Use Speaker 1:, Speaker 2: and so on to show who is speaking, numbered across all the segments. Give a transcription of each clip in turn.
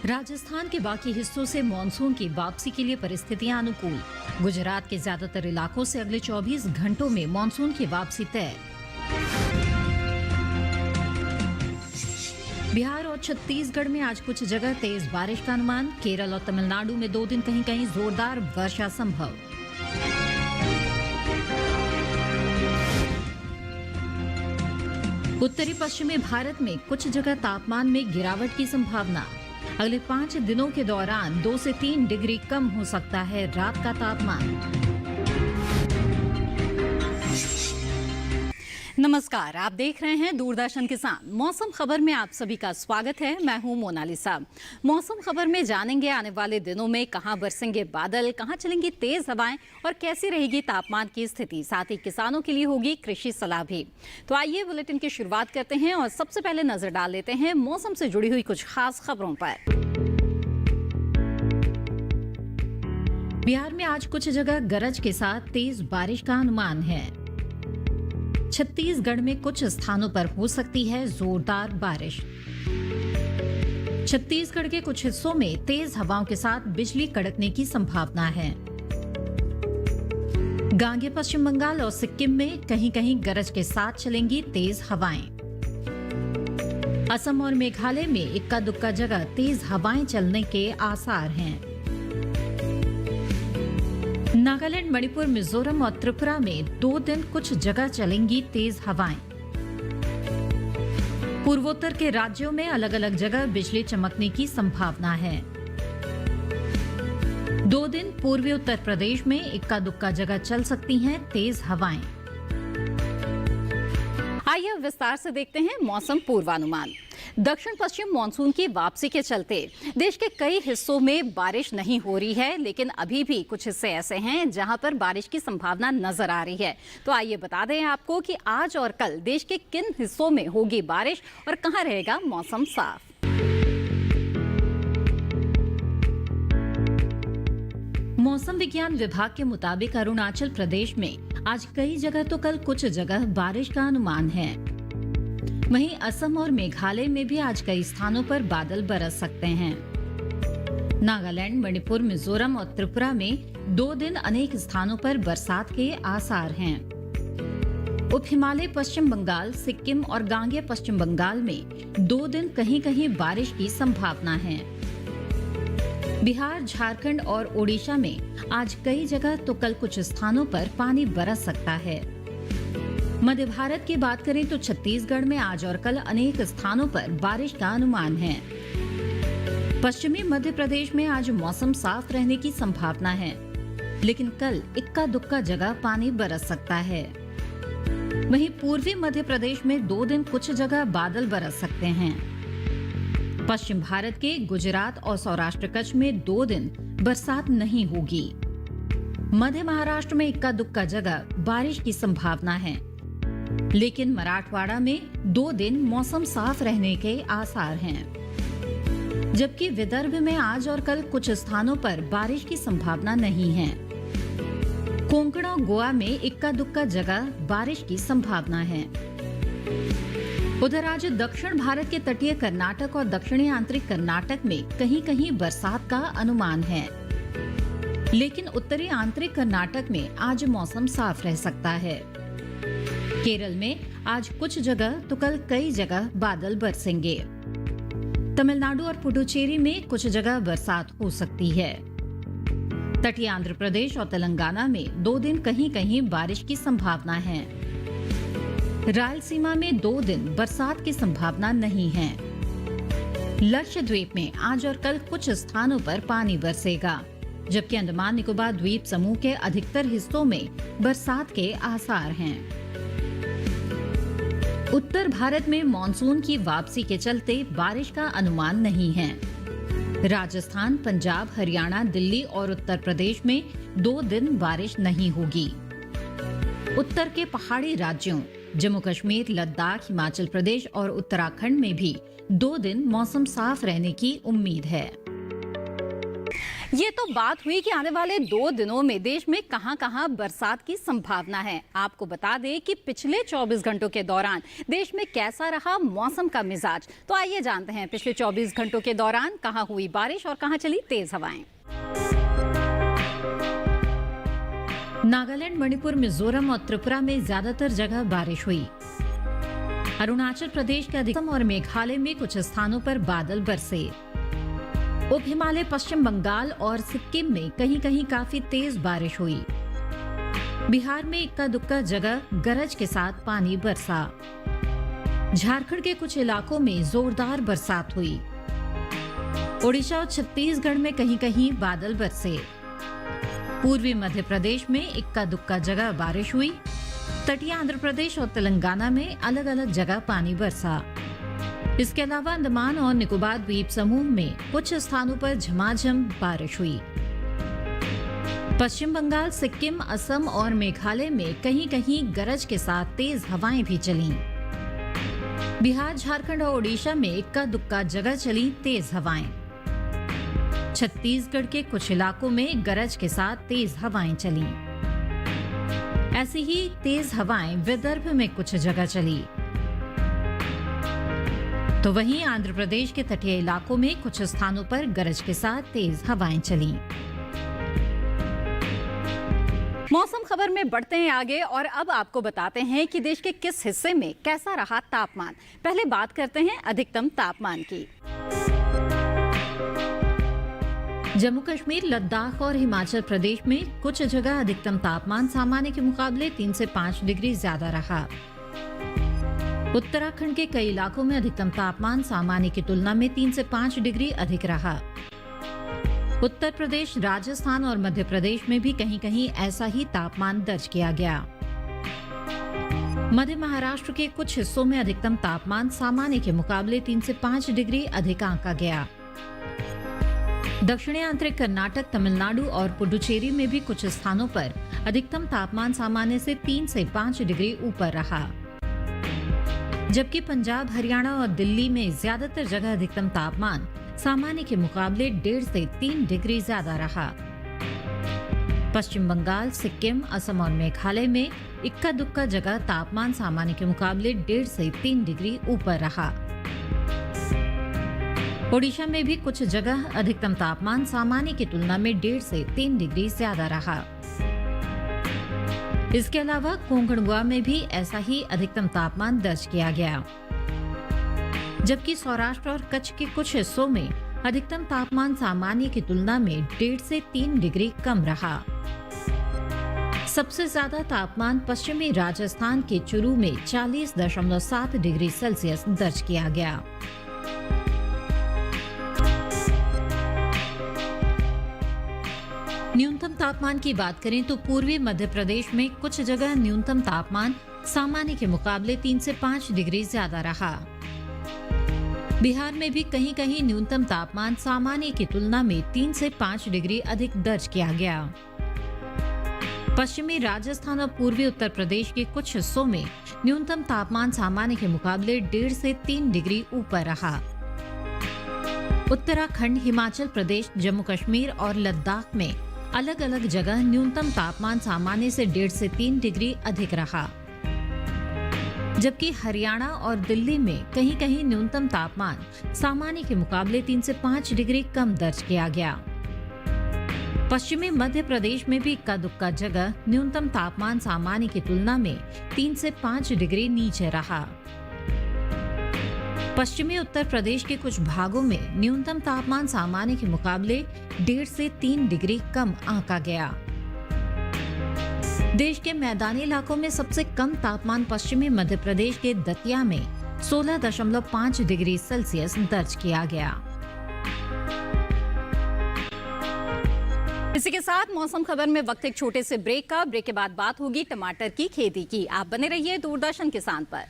Speaker 1: राजस्थान के बाकी हिस्सों से मानसून की वापसी के लिए परिस्थितियां अनुकूल। गुजरात के ज्यादातर इलाकों से अगले 24 घंटों में मानसून की वापसी तय। बिहार और छत्तीसगढ़ में आज कुछ जगह तेज बारिश का अनुमान। केरल और तमिलनाडु में 2 दिन कहीं कहीं जोरदार वर्षा संभव। उत्तरी पश्चिमी भारत में कुछ जगह तापमान में गिरावट की संभावना। अगले 5 दिनों के दौरान 2 से 3 डिग्री कम हो सकता है रात का तापमान। नमस्कार, आप देख रहे हैं दूरदर्शन किसान। मौसम खबर में आप सभी का स्वागत है। मैं हूं मोनालिसा। मौसम खबर में जानेंगे आने वाले दिनों में कहां बरसेंगे बादल, कहां चलेंगी तेज हवाएं और कैसी रहेगी तापमान की स्थिति। साथ ही किसानों के लिए होगी कृषि सलाह भी। तो आइए बुलेटिन की शुरुआत करते हैं और सबसे पहले नजर डाल लेते हैं मौसम से जुड़ी हुई कुछ खास खबरों पर। बिहार में आज कुछ जगह गरज के साथ तेज बारिश का अनुमान है। छत्तीसगढ़ में कुछ स्थानों पर हो सकती है जोरदार बारिश। छत्तीसगढ़ के कुछ हिस्सों में तेज हवाओं के साथ बिजली कड़कने की संभावना है। गांगे पश्चिम बंगाल और सिक्किम में कहीं कहीं गरज के साथ चलेंगी तेज हवाएं। असम और मेघालय में इक्का दुक्का जगह तेज हवाएं चलने के आसार हैं। नागालैंड, मणिपुर, मिजोरम और त्रिपुरा में 2 दिन कुछ जगह चलेंगी तेज हवाएं। पूर्वोत्तर के राज्यों में अलग अलग जगह बिजली चमकने की संभावना है। 2 दिन पूर्वी उत्तर प्रदेश में इक्का दुक्का जगह चल सकती हैं तेज हवाएं। आइए अब विस्तार से देखते हैं मौसम पूर्वानुमान। दक्षिण पश्चिम मानसून की वापसी के चलते देश के कई हिस्सों में बारिश नहीं हो रही है, लेकिन अभी भी कुछ हिस्से ऐसे हैं जहां पर बारिश की संभावना नजर आ रही है। तो आइए बता दें आपको कि आज और कल देश के किन हिस्सों में होगी बारिश और कहां रहेगा मौसम साफ। मौसम विज्ञान विभाग के मुताबिक अरुणाचल प्रदेश में आज कई जगह तो कल कुछ जगह बारिश का अनुमान है। वहीं असम और मेघालय में भी आज कई स्थानों पर बादल बरस सकते हैं। नागालैंड, मणिपुर, मिजोरम और त्रिपुरा में 2 दिन अनेक स्थानों पर बरसात के आसार हैं। उप हिमालय पश्चिम बंगाल, सिक्किम और गांगे पश्चिम बंगाल में 2 दिन कहीं कहीं बारिश की संभावना है। बिहार, झारखंड और ओडिशा में आज कई जगह तो कल कुछ स्थानों पर पानी बरस सकता है। मध्य भारत की बात करें तो छत्तीसगढ़ में आज और कल अनेक स्थानों पर बारिश का अनुमान है। पश्चिमी मध्य प्रदेश में आज मौसम साफ रहने की संभावना है, लेकिन कल इक्का दुक्का जगह पानी बरस सकता है। वहीं पूर्वी मध्य प्रदेश में 2 दिन कुछ जगह बादल बरस सकते हैं। पश्चिम भारत के गुजरात और सौराष्ट्र कच्छ में 2 दिन बरसात नहीं होगी। मध्य महाराष्ट्र में इक्का दुक्का जगह बारिश की संभावना है, लेकिन मराठवाड़ा में 2 दिन मौसम साफ रहने के आसार हैं। जबकि विदर्भ में आज और कल कुछ स्थानों पर बारिश की संभावना नहीं है। कोंकण और गोवा में इक्का दुक्का जगह बारिश की संभावना है। उधर आज दक्षिण भारत के तटीय कर्नाटक और दक्षिणी आंतरिक कर्नाटक में कहीं कहीं बरसात का अनुमान है, लेकिन उत्तरी आंतरिक कर्नाटक में आज मौसम साफ रह सकता है। केरल में आज कुछ जगह तो कल कई जगह बादल बरसेंगे। तमिलनाडु और पुडुचेरी में कुछ जगह बरसात हो सकती है। तटीय आंध्र प्रदेश और तेलंगाना में 2 दिन कहीं कहीं बारिश की संभावना है। रायलसीमा में 2 दिन बरसात की संभावना नहीं है। लक्षद्वीप में आज और कल कुछ स्थानों पर पानी बरसेगा, जबकि अंडमान निकोबार द्वीप समूह के अधिकतर हिस्सों में बरसात के आसार हैं। उत्तर भारत में मानसून की वापसी के चलते बारिश का अनुमान नहीं है। राजस्थान, पंजाब, हरियाणा, दिल्ली और उत्तर प्रदेश में 2 दिन बारिश नहीं होगी। उत्तर के पहाड़ी राज्यों जम्मू कश्मीर, लद्दाख, हिमाचल प्रदेश और उत्तराखंड में भी 2 दिन मौसम साफ रहने की उम्मीद है।
Speaker 2: ये तो बात हुई कि आने वाले 2 दिनों में देश में कहां-कहां बरसात की संभावना है। आपको बता दें कि पिछले 24 घंटों के दौरान देश में कैसा रहा मौसम का मिजाज। तो आइए जानते हैं पिछले 24 घंटों के दौरान कहां हुई बारिश और कहां चली तेज हवाएं।
Speaker 1: नागालैंड, मणिपुर, मिजोरम और त्रिपुरा में ज्यादातर जगह बारिश हुई। अरुणाचल प्रदेश के अधिकतम और मेघालय में कुछ स्थानों पर बादल बरसे। उप हिमालय, पश्चिम बंगाल और सिक्किम में कहीं कहीं काफी तेज बारिश हुई। बिहार में इक्का दुक्का जगह गरज के साथ पानी बरसा। झारखंड के कुछ इलाकों में जोरदार बरसात हुई। ओडिशा और छत्तीसगढ़ में कहीं कहीं बादल बरसे। पूर्वी मध्य प्रदेश में इक्का दुक्का जगह बारिश हुई। तटीय आंध्र प्रदेश और तेलंगाना में अलग अलग जगह पानी बरसा। इसके अलावा अंडमान और निकोबार द्वीप समूह में कुछ स्थानों पर झमाझम बारिश हुई। पश्चिम बंगाल, सिक्किम, असम और मेघालय में कहीं कहीं गरज के साथ तेज हवाएं भी चलीं। बिहार, झारखंड और ओडिशा में इक्का दुक्का जगह चली तेज हवाएं। छत्तीसगढ़ के कुछ इलाकों में गरज के साथ तेज हवाएं चलीं। ऐसी ही तेज हवाएं विदर्भ में कुछ जगह चली। तो वहीं आंध्र प्रदेश के तटीय इलाकों में कुछ स्थानों पर गरज के साथ तेज हवाएं चली।
Speaker 2: मौसम खबर में बढ़ते हैं आगे और अब आपको बताते हैं कि देश के किस हिस्से में कैसा रहा तापमान। पहले बात करते हैं अधिकतम तापमान की।
Speaker 1: जम्मू कश्मीर, लद्दाख और हिमाचल प्रदेश में कुछ जगह अधिकतम तापमान सामान्य के मुकाबले 3 से 5 डिग्री ज्यादा रहा। उत्तराखंड के कई इलाकों में अधिकतम तापमान सामान्य की तुलना में 3 से 5 डिग्री अधिक रहा। उत्तर प्रदेश, राजस्थान और मध्य प्रदेश में भी कहीं कहीं ऐसा ही तापमान दर्ज किया गया। मध्य महाराष्ट्र के कुछ हिस्सों में अधिकतम तापमान सामान्य के मुकाबले 3 से 5 डिग्री अधिक आंका गया। दक्षिणी आंतरिक कर्नाटक, तमिलनाडु और पुडुचेरी में भी कुछ स्थानों पर अधिकतम तापमान सामान्य से 3 से 5 डिग्री ऊपर रहा। जबकि पंजाब, हरियाणा और दिल्ली में ज्यादातर जगह अधिकतम तापमान सामान्य के मुकाबले 1.5 से 3 डिग्री ज्यादा रहा। पश्चिम बंगाल, सिक्किम, असम और मेघालय में इक्का दुक्का जगह तापमान सामान्य के मुकाबले 1.5 से 3 डिग्री ऊपर रहा। ओडिशा में भी कुछ जगह अधिकतम तापमान सामान्य की तुलना में 1.5 से 3 डिग्री ज्यादा रहा। इसके अलावा कोंकण, गोवा में भी ऐसा ही अधिकतम तापमान दर्ज किया गया। जबकि सौराष्ट्र और कच्छ के कुछ हिस्सों में अधिकतम तापमान सामान्य की तुलना में 1.5 से 3 डिग्री कम रहा। सबसे ज्यादा तापमान पश्चिमी राजस्थान के चुरू में 40.7 डिग्री सेल्सियस दर्ज किया गया। न्यूनतम तापमान की बात करें तो पूर्वी मध्य प्रदेश में कुछ जगह न्यूनतम तापमान सामान्य के मुकाबले 3 से 5 डिग्री ज्यादा रहा। बिहार में भी कहीं कहीं न्यूनतम तापमान सामान्य की तुलना में 3 से 5 डिग्री अधिक दर्ज किया गया। पश्चिमी राजस्थान और पूर्वी उत्तर प्रदेश के कुछ हिस्सों में न्यूनतम तापमान सामान्य के मुकाबले 1.5 से 3 डिग्री ऊपर रहा। उत्तराखंड, हिमाचल प्रदेश, जम्मू कश्मीर और लद्दाख में अलग अलग जगह न्यूनतम तापमान सामान्य से 1.5 से 3 डिग्री अधिक रहा। जबकि हरियाणा और दिल्ली में कहीं कहीं न्यूनतम तापमान सामान्य के मुकाबले 3 से 5 डिग्री कम दर्ज किया गया। पश्चिमी मध्य प्रदेश में भी इक्का दुक्का जगह न्यूनतम तापमान सामान्य की तुलना में 3 से 5 डिग्री नीचे रहा। पश्चिमी उत्तर प्रदेश के कुछ भागों में न्यूनतम तापमान सामान्य के मुकाबले 1.5 से 3 डिग्री कम आंका गया। देश के मैदानी इलाकों में सबसे कम तापमान पश्चिमी मध्य प्रदेश के दतिया में 16.5 डिग्री सेल्सियस दर्ज किया गया।
Speaker 2: इसी के साथ मौसम खबर में वक्त एक छोटे से ब्रेक का। ब्रेक के बाद बात होगी टमाटर की खेती की। आप बने रहिए दूरदर्शन किसान पर।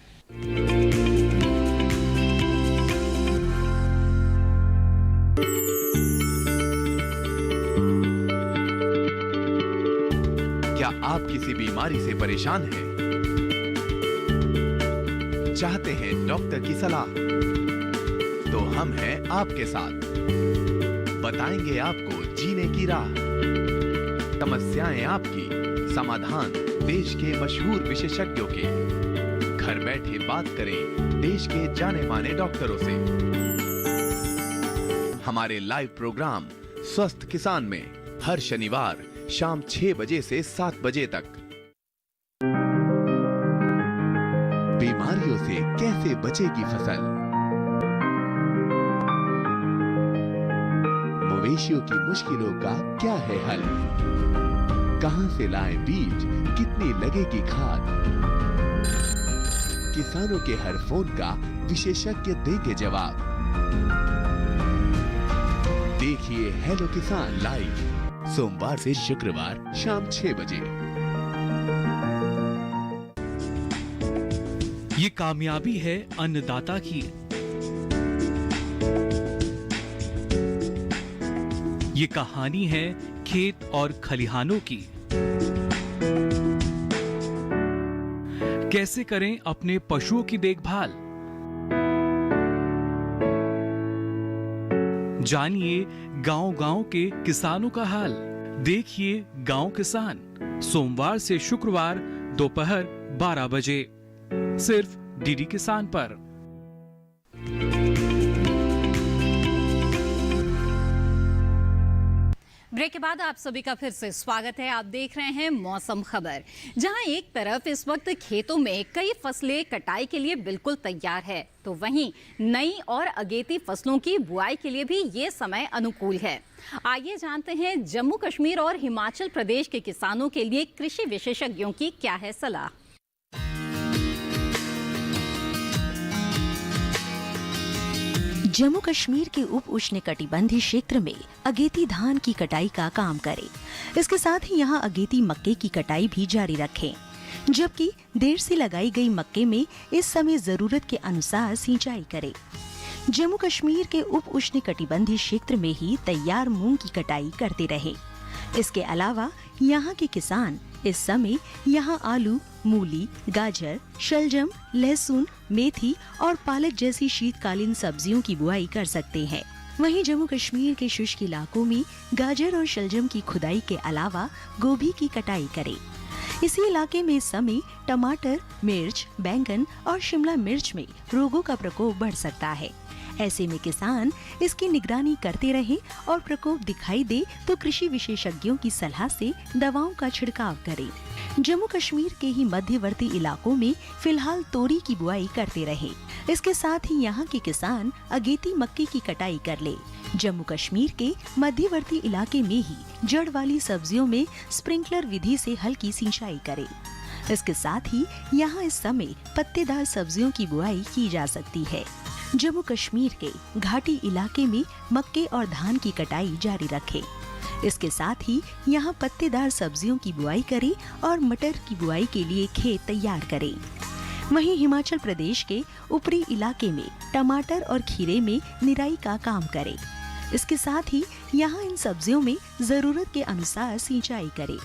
Speaker 3: क्या आप किसी बीमारी से परेशान हैं? चाहते हैं डॉक्टर की सलाह? तो हम हैं आपके साथ। बताएंगे आपको जीने की राह। समस्याएं आपकी, समाधान देश के मशहूर विशेषज्ञों के। घर बैठे बात करें देश के जाने माने डॉक्टरों से। हमारे लाइव प्रोग्राम स्वस्थ किसान में हर शनिवार शाम 6 बजे से 7 बजे तक। बीमारियों से कैसे बचेगी फसल, मवेशियों की मुश्किलों का क्या है हल, कहां से लाएं बीज, कितनी लगेगी खाद, किसानों के हर फोन का विशेषज्ञ देंगे जवाब। देखिए हेलो किसान लाइव सोमवार से शुक्रवार शाम 6 बजे।
Speaker 4: ये कामयाबी है अन्नदाता की, ये कहानी है खेत और खलिहानों की। कैसे करें अपने पशुओं की देखभाल, जानिए गांव-गांव के किसानों का हाल। देखिए गांव किसान सोमवार से शुक्रवार दोपहर 12 बजे सिर्फ डीडी किसान पर।
Speaker 2: ब्रेक के बाद आप सभी का फिर से स्वागत है। आप देख रहे हैं मौसम खबर, जहां एक तरफ इस वक्त खेतों में कई फसलें कटाई के लिए बिल्कुल तैयार है, तो वहीं नई और अगेती फसलों की बुआई के लिए भी ये समय अनुकूल है। आइए जानते हैं जम्मू कश्मीर और हिमाचल प्रदेश के किसानों के लिए कृषि विशेषज्ञों की क्या है सलाह।
Speaker 5: जम्मू कश्मीर के उप उष्णकटिबंधीय क्षेत्र में अगेती धान की कटाई का काम करें। इसके साथ ही यहाँ अगेती मक्के की कटाई भी जारी रखें, जबकि देर से लगाई गई मक्के में इस समय जरूरत के अनुसार सिंचाई करें। जम्मू कश्मीर के उप उष्णकटिबंधीय क्षेत्र में ही तैयार मूंग की कटाई करते रहे। इसके अलावा यहाँ के किसान इस समय यहाँ आलू, मूली, गाजर, शलजम, लहसुन, मेथी और पालक जैसी शीतकालीन सब्जियों की बुआई कर सकते हैं। वहीं जम्मू कश्मीर के शुष्क इलाकों में गाजर और शलजम की खुदाई के अलावा गोभी की कटाई करें। इसी इलाके में इस समय टमाटर, मिर्च, बैंगन और शिमला मिर्च में रोगों का प्रकोप बढ़ सकता है। ऐसे में किसान इसकी निगरानी करते रहे और प्रकोप दिखाई दे तो कृषि विशेषज्ञों की सलाह से दवाओं का छिड़काव करें। जम्मू कश्मीर के ही मध्यवर्ती इलाकों में फिलहाल तोरी की बुआई करते रहे। इसके साथ ही यहाँ के किसान अगेती मक्के की कटाई कर ले। जम्मू कश्मीर के मध्यवर्ती इलाके में ही जड़ वाली सब्जियों में स्प्रिंकलर विधि से हल्की सिंचाई करें। इसके साथ ही यहाँ इस समय पत्तेदार सब्जियों की बुआई की जा सकती है। जम्मू कश्मीर के घाटी इलाके में मक्के और धान की कटाई जारी रखें। इसके साथ ही यहाँ पत्तेदार सब्जियों की बुआई करें और मटर की बुआई के लिए खेत तैयार करें। वहीं हिमाचल प्रदेश के ऊपरी इलाके में टमाटर और खीरे में निराई का काम करें। इसके साथ ही यहाँ इन सब्जियों में जरूरत के अनुसार सिंचाई करें।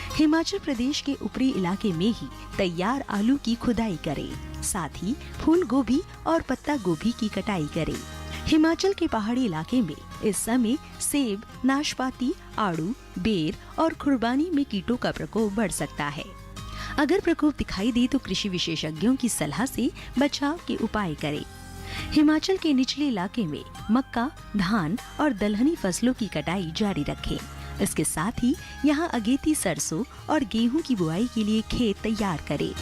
Speaker 5: हिमाचल प्रदेश के ऊपरी इलाके में ही तैयार आलू की खुदाई करें। साथ ही फूल गोभी और पत्ता गोभी की कटाई करें। हिमाचल के पहाड़ी इलाके में इस समय सेब, नाशपाती, आड़ू, बेर और खुरबानी में कीटों का प्रकोप बढ़ सकता है। अगर प्रकोप दिखाई दे तो कृषि विशेषज्ञों की सलाह से बचाव के उपाय करें। हिमाचल के निचले इलाके में मक्का, धान और दलहनी फसलों की कटाई जारी रखें। इसके साथ ही यहाँ अगेती सरसों और गेहूं की बुआई के लिए खेत तैयार करें।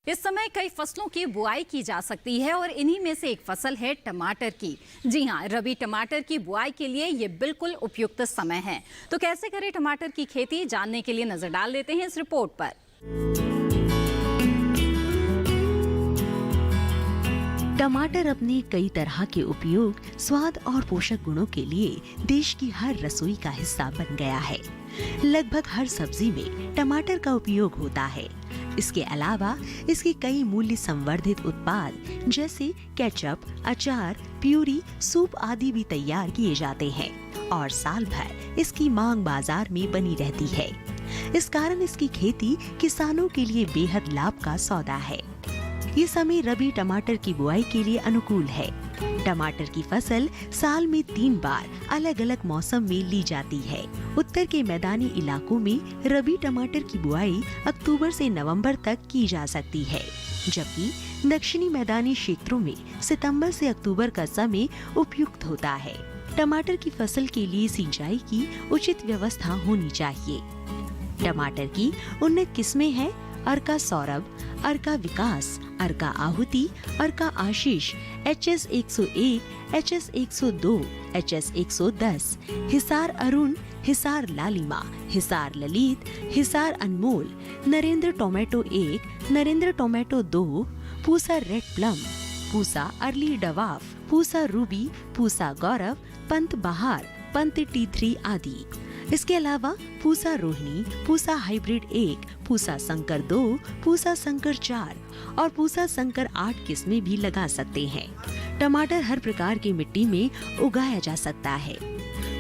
Speaker 2: इस समय कई फसलों की बुआई की जा सकती है और इन्हीं में से एक फसल है टमाटर की। जी हाँ, रबी टमाटर की बुआई के लिए ये बिल्कुल उपयुक्त समय है। तो कैसे करें टमाटर की खेती, जानने के लिए नजर डाल लेते हैं इस रिपोर्ट पर।
Speaker 5: टमाटर अपने कई तरह के उपयोग, स्वाद और पोषक गुणों के लिए देश की हर रसोई का हिस्सा बन गया है। लगभग हर सब्जी में टमाटर का उपयोग होता है। इसके अलावा इसके कई मूल्य संवर्धित उत्पाद जैसे केचप, अचार, प्यूरी, सूप आदि भी तैयार किए जाते हैं और साल भर इसकी मांग बाजार में बनी रहती है। इस कारण इसकी खेती किसानों के लिए बेहद लाभ का सौदा है। ये समय रबी टमाटर की बुआई के लिए अनुकूल है। टमाटर की फसल साल में 3 बार अलग अलग मौसम में ली जाती है। उत्तर के मैदानी इलाकों में रबी टमाटर की बुआई अक्टूबर से नवंबर तक की जा सकती है, जबकि दक्षिणी मैदानी क्षेत्रों में सितंबर से अक्टूबर का समय उपयुक्त होता है। टमाटर की फसल के लिए सिंचाई की उचित व्यवस्था होनी चाहिए। टमाटर की उन्नत किस्में हैं अर्का सौरभ, अर्का विकास, अर्का आहुति, अर्का आशीष, HS 101, HS 102, HS 110, Hisar Arun, Hisar Lalima, Hisar Lalit, Hisar Anmol, Narendra tomato 1, Narendra tomato 2, Pusa red plum, Pusa early dwarf, Pusa ruby, Pusa Gaurav, Pant Bahar, Pant T3 आदि। इसके अलावा पूसा रोहिणी, पूसा हाइब्रिड 1, पूसा संकर 2, पूसा संकर 4 और पूसा संकर 8 किस्में भी लगा सकते हैं। टमाटर हर प्रकार की मिट्टी में उगाया जा सकता है।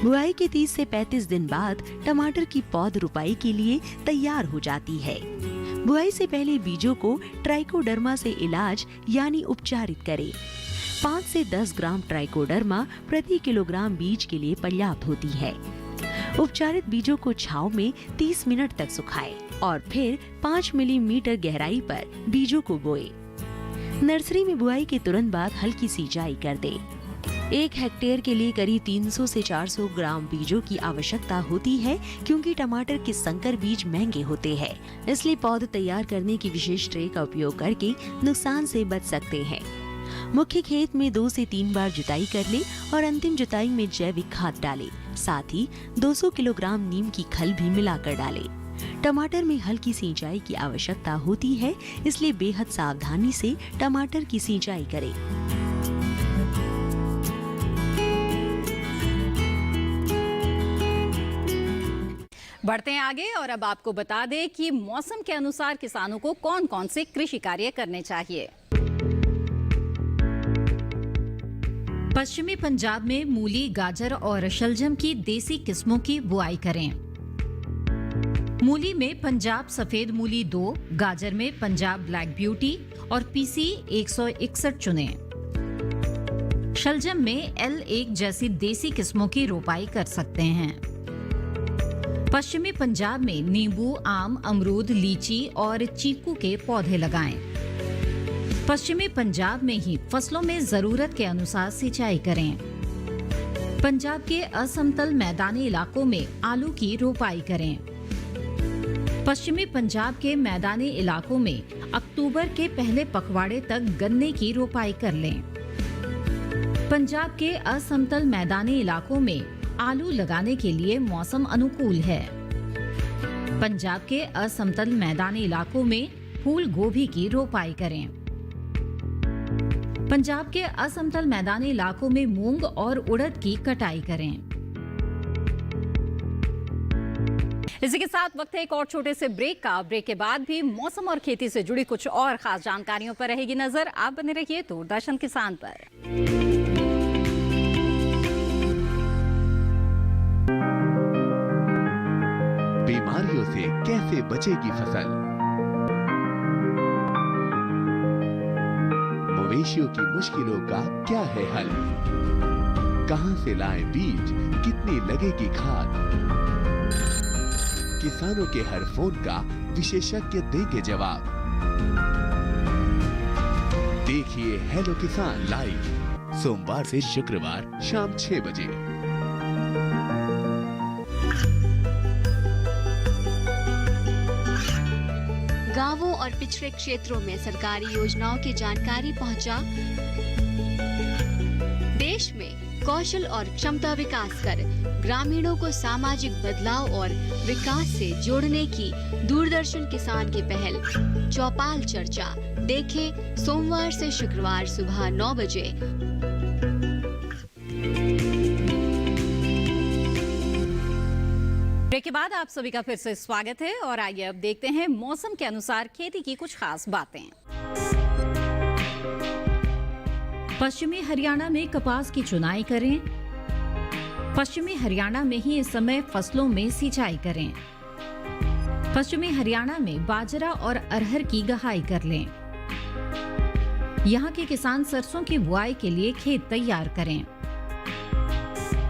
Speaker 5: बुआई के 30 से 35 दिन बाद टमाटर की पौध रुपाई के लिए तैयार हो जाती है। बुआई से पहले बीजों को ट्राइकोडर्मा से इलाज यानी उपचारित करें। 5 से 10 ग्राम ट्राइकोडर्मा प्रति किलोग्राम बीज के लिए पर्याप्त होती है। उपचारित बीजों को छांव में 30 मिनट तक सुखाएं और फिर 5 मिलीमीटर गहराई पर बीजों को बोए। नर्सरी में बुआई के तुरंत बाद हल्की सिंचाई कर दें। 1 हेक्टेयर के लिए करीब 300 से 400 ग्राम बीजों की आवश्यकता होती है, क्योंकि टमाटर के संकर बीज महंगे होते हैं। इसलिए पौध तैयार करने की विशेष ट्रे का उपयोग करके नुकसान से बच सकते हैं। मुख्य खेत में 2 से 3 बार जुताई कर ले और अंतिम जुताई में जैविक खाद डालें। साथ ही 200 किलोग्राम नीम की खल भी मिलाकर डालें। टमाटर में हल्की सिंचाई की आवश्यकता होती है, इसलिए बेहद सावधानी से टमाटर की सिंचाई करें।
Speaker 2: बढ़ते हैं आगे और अब आपको बता दें कि मौसम के अनुसार किसानों को कौन कौन से कृषि कार्य करने चाहिए।
Speaker 1: पश्चिमी पंजाब में मूली, गाजर और शलजम की देसी किस्मों की बुआई करें। मूली में पंजाब सफेद मूली 2, गाजर में पंजाब ब्लैक ब्यूटी और PC 161 चुनें। शलजम में L1 जैसी देसी किस्मों की रोपाई कर सकते हैं। पश्चिमी पंजाब में नींबू, आम, अमरूद, लीची और चीकू के पौधे लगाएं। पश्चिमी पंजाब में ही फसलों में जरूरत के अनुसार सिंचाई करें। पंजाब के असमतल मैदानी इलाकों में आलू की रोपाई करें। पश्चिमी पंजाब के मैदानी इलाकों में अक्टूबर के पहले पखवाड़े तक गन्ने की रोपाई कर लें। पंजाब के असमतल मैदानी इलाकों में आलू लगाने के लिए मौसम अनुकूल है। पंजाब के असमतल मैदानी इलाकों में फूल गोभी की रोपाई करें। पंजाब के असमतल मैदानी इलाकों में मूंग और उड़द की कटाई करें।
Speaker 2: इसी के साथ वक्त है एक और छोटे से ब्रेक का। ब्रेक के बाद भी मौसम और खेती से जुड़ी कुछ और खास जानकारियों पर रहेगी नजर। आप बने रहिए दूरदर्शन किसान पर।
Speaker 3: बीमारियों से कैसे बचेगी फसल? मवेशियों की मुश्किलों का क्या है हल? कहां से लाएं बीज, कितनी लगेगी खाद? किसानों के हर फोन का विशेषज्ञ देंगे जवाब। देखिए हेलो किसान लाइव सोमवार से शुक्रवार शाम 6 बजे।
Speaker 6: गांवों और पिछड़े क्षेत्रों में सरकारी योजनाओं की जानकारी पहुंचा। देश में कौशल और क्षमता विकास कर ग्रामीणों को सामाजिक बदलाव और विकास से जोड़ने की दूरदर्शन किसान की पहल चौपाल चर्चा देखें सोमवार से शुक्रवार सुबह 9 बजे।
Speaker 2: ब्रेक के बाद आप सभी का फिर से स्वागत है और आइए अब देखते हैं मौसम के अनुसार खेती की कुछ खास बातें।
Speaker 1: पश्चिमी हरियाणा में कपास की चुनाई करें। पश्चिमी हरियाणा में ही इस समय फसलों में सिंचाई करें। पश्चिमी हरियाणा में बाजरा और अरहर की गहाई कर लें। यहाँ के किसान सरसों की बुआई के लिए खेत तैयार करें।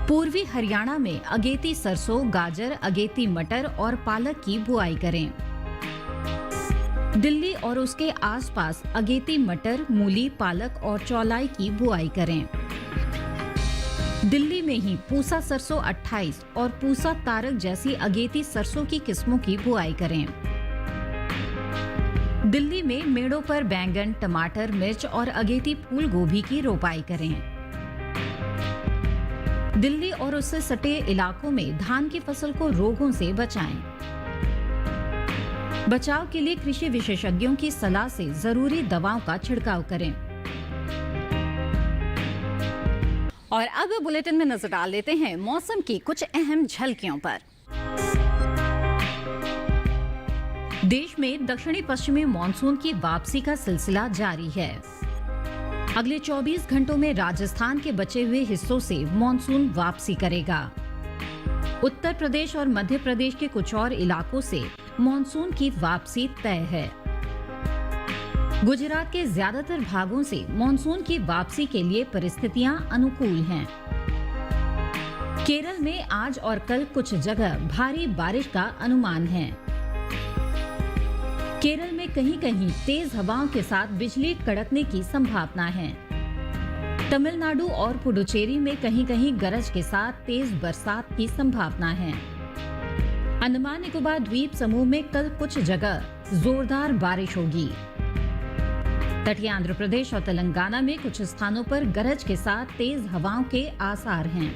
Speaker 1: पूर्वी हरियाणा में अगेती सरसों, गाजर, अगेती मटर और पालक की बुआई करें। दिल्ली और उसके आसपास अगेती मटर, मूली, पालक और चौलाई की बुआई करें। दिल्ली में ही पूसा सरसों 28 और पूसा तारक जैसी अगेती सरसों की किस्मों की बुआई करें। दिल्ली में मेड़ों पर बैंगन, टमाटर, मिर्च और अगेती फूल गोभी की रोपाई करें। दिल्ली और उससे सटे इलाकों में धान की फसल को रोगों से बचाएं। बचाव के लिए कृषि विशेषज्ञों की सलाह से जरूरी दवाओं का छिड़काव करें।
Speaker 2: और अब बुलेटिन में नजर डाल लेते हैं मौसम की कुछ अहम झलकियों पर।
Speaker 1: देश में दक्षिणी पश्चिमी मानसून की वापसी का सिलसिला जारी है। अगले 24 घंटों में राजस्थान के बचे हुए हिस्सों से मानसून वापसी करेगा। उत्तर प्रदेश और मध्य प्रदेश के कुछ और इलाकों से मानसून की वापसी तय है। गुजरात के ज्यादातर भागों से मानसून की वापसी के लिए परिस्थितियां अनुकूल हैं। केरल में आज और कल कुछ जगह भारी बारिश का अनुमान है। केरल में कहीं कहीं तेज हवाओं के साथ बिजली कड़कने की संभावना है। तमिलनाडु और पुडुचेरी में कहीं कहीं गरज के साथ तेज बरसात की संभावना है। अंडमान निकोबार द्वीप समूह में कल कुछ जगह जोरदार बारिश होगी। तटीय आंध्र प्रदेश और तेलंगाना में कुछ स्थानों पर गरज के साथ तेज हवाओं के आसार हैं।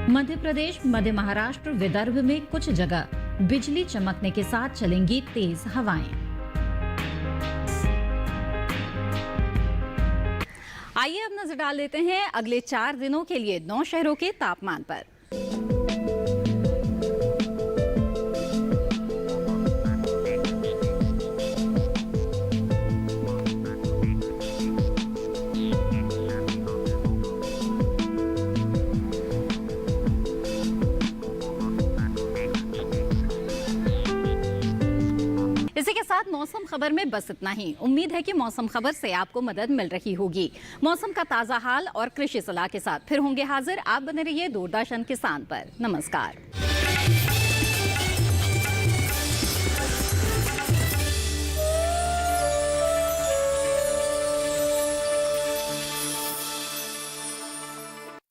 Speaker 1: मध्य प्रदेश, मध्य महाराष्ट्र, विदर्भ में कुछ जगह बिजली चमकने के साथ चलेंगी तेज हवाएं।
Speaker 2: आइए अब नजर डाल लेते हैं अगले 4 दिनों के लिए 9 शहरों के तापमान पर। इसी के साथ मौसम खबर में बस इतना ही। उम्मीद है कि मौसम खबर से आपको मदद मिल रही होगी। मौसम का ताजा हाल और कृषि सलाह के साथ फिर होंगे हाजिर। आप बने रहिए दूरदर्शन किसान पर। नमस्कार।